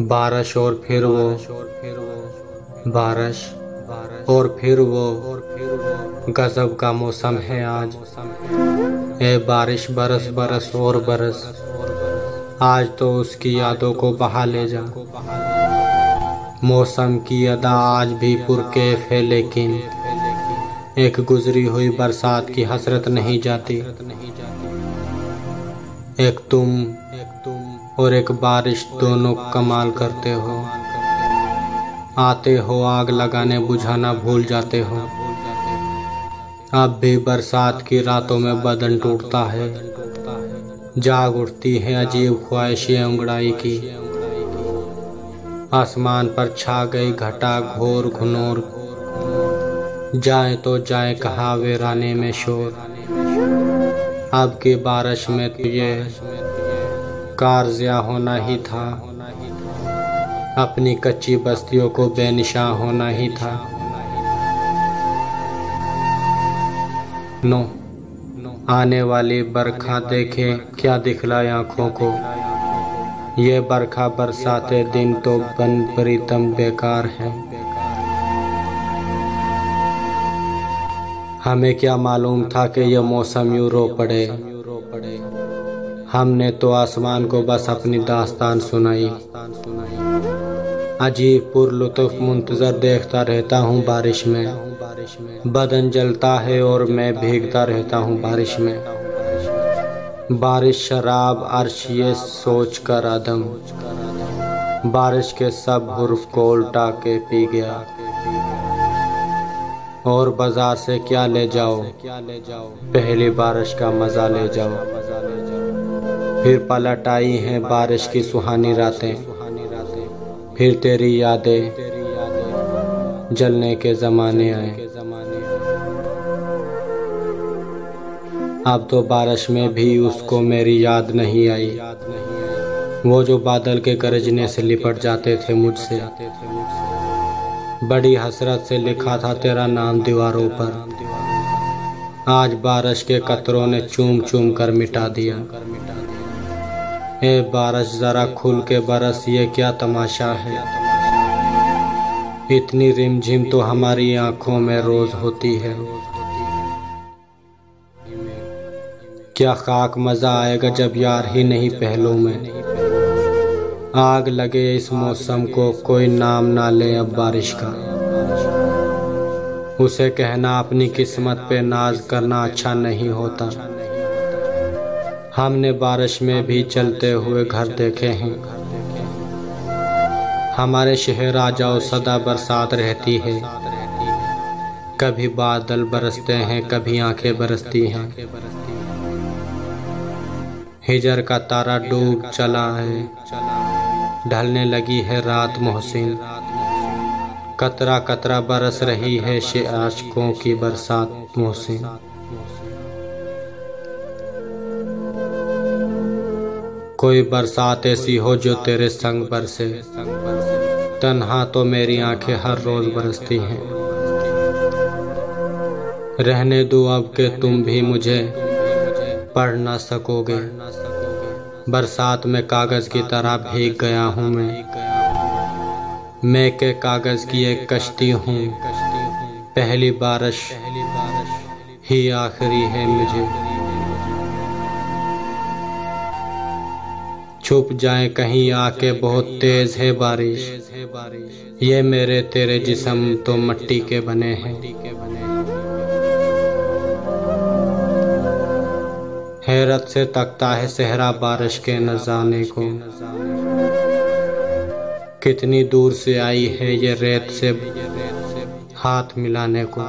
बारिश और फिर वो बारिश और फिर वो गजब का मौसम है आज। ए बारिश बरस बरस और बरस, आज तो उसकी यादों को बहा ले जा। मौसम की अदा आज भी पुरकैफ है, लेकिन एक गुजरी हुई बरसात की हसरत नहीं जाती। एक तुम और एक बारिश दोनों कमाल करते हो। आते हो आग लगाने, बुझाना भूल जाते हो। अब भी बरसात की रातों में बदन टूटता है, जाग उठती है अजीब ख्वाहिशें अंगड़ाई की। आसमान पर छा गई घटा घोर घनौर, जाए तो जाए कहाँ वीराने में शोर। अब की बारिश में तुझे कारज़िया होना ही था, अपनी कच्ची बस्तियों को बेनिशां होना ही था। नो आने वाली बरखा देखे क्या दिखलाए आँखों को। ये बरखा बरसाते दिन तो बन प्रीतम बेकार है। हमें क्या मालूम था कि यह मौसम यूं रो पड़े। हमने तो आसमान को बस अपनी दास्तान सुनाई। अजीब पुरलुत्फ मुंतजर देखता रहता हूँ बारिश में। बदन जलता है और मैं भीगता रहता हूँ बारिश में। बारिश शराब अर्श ये सोच कर आदम, बारिश के सब हुर्फ को उल्टा के पी गया। और बाजार से क्या ले जाओ, पहली बारिश का मजा ले जाओ। फिर पलट आई हैं बारिश की सुहानी रातें, फिर तेरी यादें जलने के ज़माने आए। अब तो बारिश में भी उसको मेरी याद नहीं आई, वो जो बादल के गरजने से लिपट जाते थे मुझसे। बड़ी हसरत से लिखा था तेरा नाम दीवारों पर, आज बारिश के कतरों ने चूम चूम कर मिटा दिया। ए बारिश जरा खुल के बरस, ये क्या तमाशा है। इतनी रिमझिम तो हमारी आंखों में रोज होती है। क्या खाक मजा आएगा जब यार ही नहीं पहलू में। आग लगे इस मौसम को, कोई नाम ना ले अब बारिश का। उसे कहना अपनी किस्मत पे नाज करना अच्छा नहीं होता। हमने बारिश में भी चलते हुए घर देखे हैं। हमारे शहर आ जाओ सदा बरसात रहती है। कभी बादल बरसते हैं, कभी आंखें बरसती हैं। हिजर का तारा डूब चला है, ढलने लगी है रात मोहसिन। कतरा कतरा बरस रही है आशिकों की बरसात मोहसिन। कोई बरसात ऐसी हो जो तेरे संग बरसे, तन्हा तो मेरी आंखें हर रोज बरसती हैं। रहने दो अब के तुम भी मुझे पढ़ ना सकोगे। बरसात में कागज की तरह भीग गया हूँ मैं के कागज की एक कश्ती हूँ। पहली बारिश ही आखिरी है मुझे। छुप जाए कहीं आके, बहुत तेज है बारिश। ये मेरे तेरे जिस्म तो मिट्टी के बने हैं। हैरत से तकता है सहरा बारिश के नजाने को। कितनी दूर से आई है ये रेत से हाथ मिलाने को।